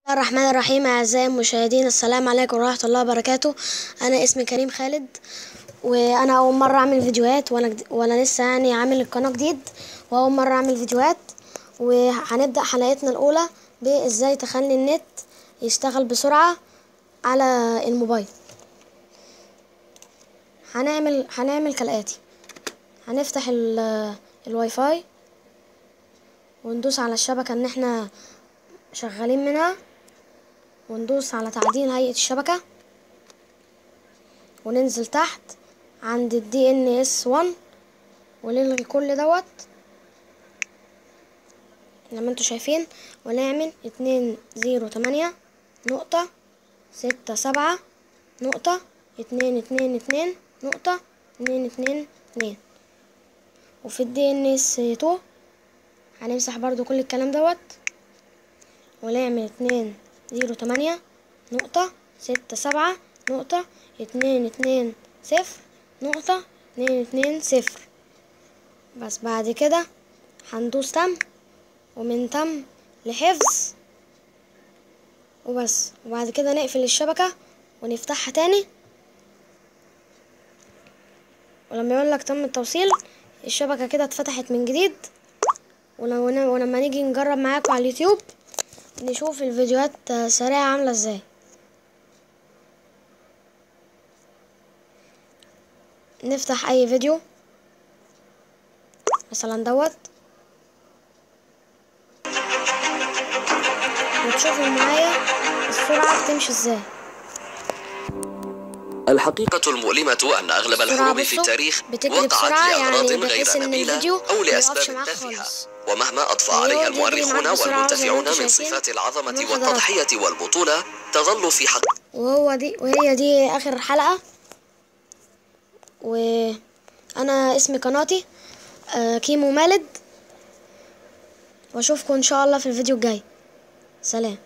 الرحمن الرحيم. أعزائي المشاهدين، السلام عليكم ورحمة الله وبركاته. أنا اسمي كريم خالد، وأنا أول مرة أعمل فيديوهات، وأنا لسه عامل القناة جديد، وأول مرة أعمل فيديوهات. وهنبدأ حلقتنا الأولى بإزاي تخلي النت يشتغل بسرعة على الموبايل. هنعمل كالآتي: هنفتح الواي فاي، وندوس على الشبكة اللي احنا شغالين منها، وندوس على تعديل هيئة الشبكة، وننزل تحت عند DNS1 ونلغي كل دوت لما انتوا شايفين، ونعمل 208.67.222.222. وفي DNS2 هنمسح برضو كل الكلام دوت، ونعمل 208.67.220.220. بس بعد كده هندوس تم، ومن تم لحفظ وبس. وبعد كده نقفل الشبكة ونفتحها تاني، ولما يقولك تم التوصيل الشبكة كده اتفتحت من جديد. ولما نيجي نجرب معاكم على اليوتيوب نشوف الفيديوهات سريعة عاملة ازاي. نفتح اي فيديو مثلا دوت، وتشوفوا معايا السرعة بتمشي ازاي. الحقيقة المؤلمة أن أغلب الحروب في التاريخ وقعت لأغراض غير نبيلة أو لأسباب تافهة، ومهما أضفى عليها المؤرخون والمنتفعون من صفات العظمة والتضحية والبطولة تظل في حق. وهي دي آخر حلقة، وأنا اسمي قناتي كيمو مالد، واشوفكم إن شاء الله في الفيديو الجاي. سلام.